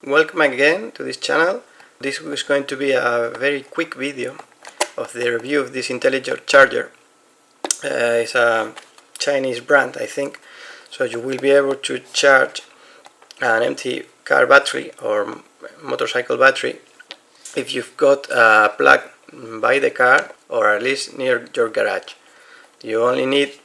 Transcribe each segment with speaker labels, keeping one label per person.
Speaker 1: Welcome again to this channel. This is going to be a very quick video of the review of this intelligent charger. It's a Chinese brand, I think, so you will be able to charge an empty car battery or motorcycle battery if you've got a plug by the car or at least near your garage. You only need,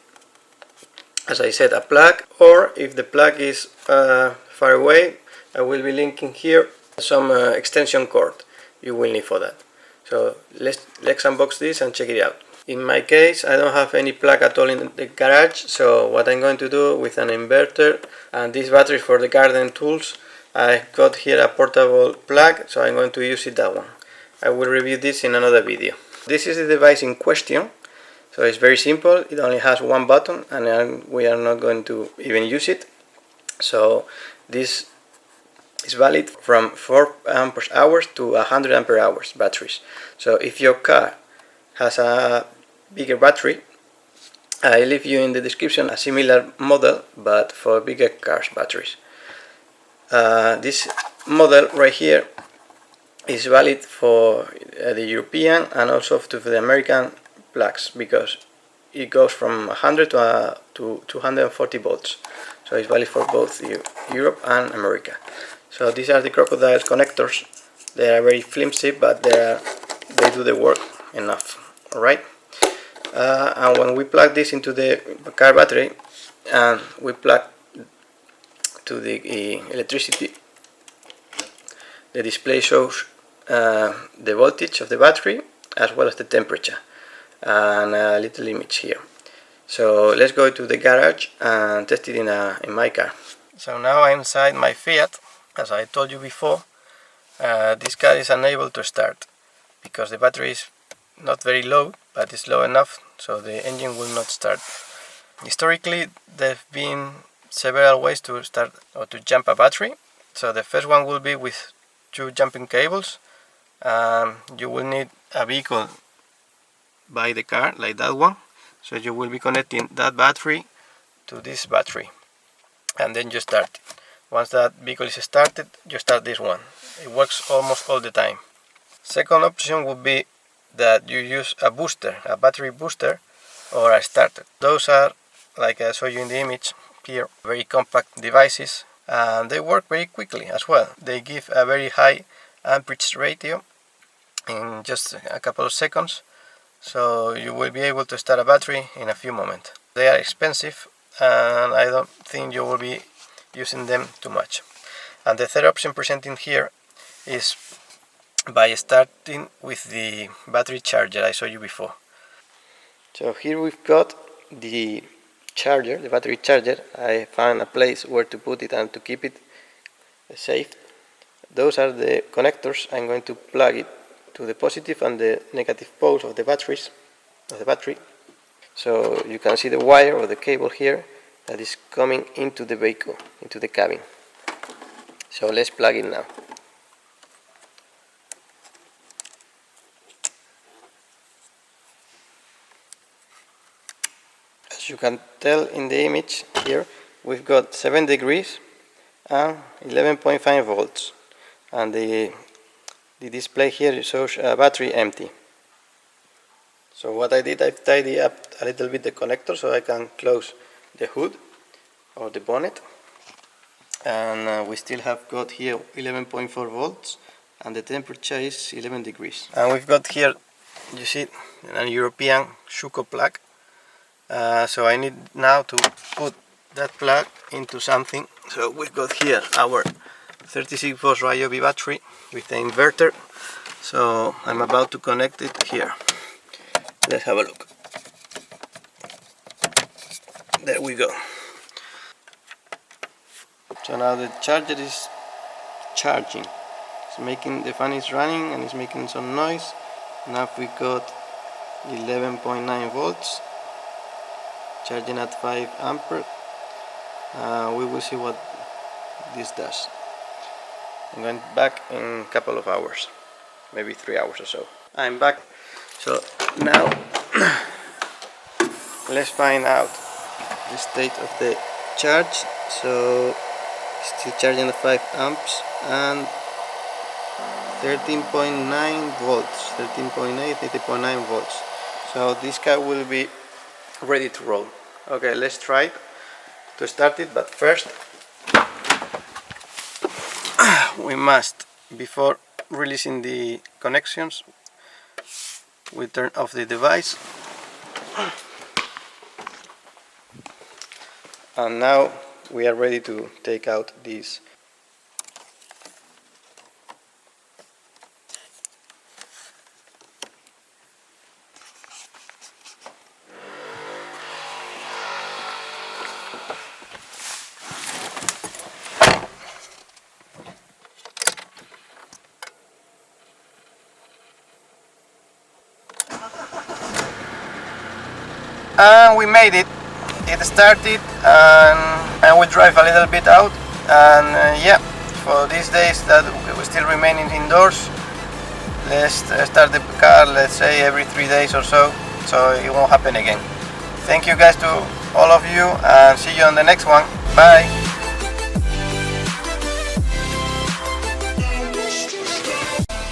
Speaker 1: as I said, a plug, or if the plug is far away, I will be linking here some extension cord you will need for that. So let's unbox this and check it out. In my case, I don't have any plug at all in the garage, so what I'm going to do with an inverter and this battery for the garden tools, I got here a portable plug, so I'm going to use that one. I will review this in another video. This is the device in question. So it's very simple. It only has one button and we are not going to even use it. So this is valid from 4 ampere hours to 100 ampere hours batteries. So if your car has a bigger battery, I leave you in the description a similar model but for bigger cars batteries. This model right here is valid for the European and also to the American plugs, because it goes from 100 to 240 volts, so it's valid for both Europe and America. So these are the crocodile connectors. They are very flimsy, but they do the work enough. Alright, and when we plug this into the car battery and we plug to the electricity, the display shows the voltage of the battery as well as the temperature and a little image here. So let's go to the garage and test it in my car. So now I'm inside my Fiat. As I told you before, this car is unable to start because the battery is not very low, but it's low enough so the engine will not start. Historically, there have been several ways to start or to jump a battery. So the first one will be with 2 jumping cables. You will need a vehicle by the car like that one, so you will be connecting that battery to this battery and then you start it. Once that vehicle is started, you start this one. It works almost all the time. Second option would be that you use a booster, a battery booster or a starter. Those are, like I showed you in the image here, very compact devices and they work very quickly as well. They give a very high amperage ratio in just a couple of seconds, so you will be able to start a battery in a few moments. They are expensive and I don't think you will be using them too much. And the third option presented here is by starting with the battery charger I showed you before. So here we've got the charger, the battery charger. I found a place where to put it and to keep it safe. Those are the connectors. I'm going to plug it to the positive and the negative poles of the battery. So you can see the wire or the cable here that is coming into the vehicle, into the cabin. So let's plug it now. As you can tell in the image here, we've got 7 degrees and 11.5 volts, and the display here shows battery empty. So what I did, I've tidied up a little bit the connector so I can close the hood or the bonnet, and we still have got here 11.4 volts and the temperature is 11 degrees. And we've got here, you see, a European Schuko plug. So I need now to put that plug into something. So we've got here our 36 volts Ryobi battery with the inverter. So I'm about to connect it here. Let's have a look. There we go. So now the charger is charging. It's making, the fan is running and it's making some noise. Now we got 11.9 volts, charging at 5 ampere. We will see what this does. I'm going back in a couple of hours, maybe 3 hours or so. I'm back. So now let's find out the state of the charge. So Still charging the 5 amps and 13.9 volts, 13.8, 30.9 volts. So this car will be ready to roll. Okay, let's try to start it, but first we must, before releasing the connections, we turn off the device. And now we are ready to take out these. And we made it. It started, and we drive a little bit out, and yeah, for these days that we still remaining indoors, let's start the car, let's say every 3 days or so it won't happen again. Thank you guys to all of you, and see you on the next one. Bye.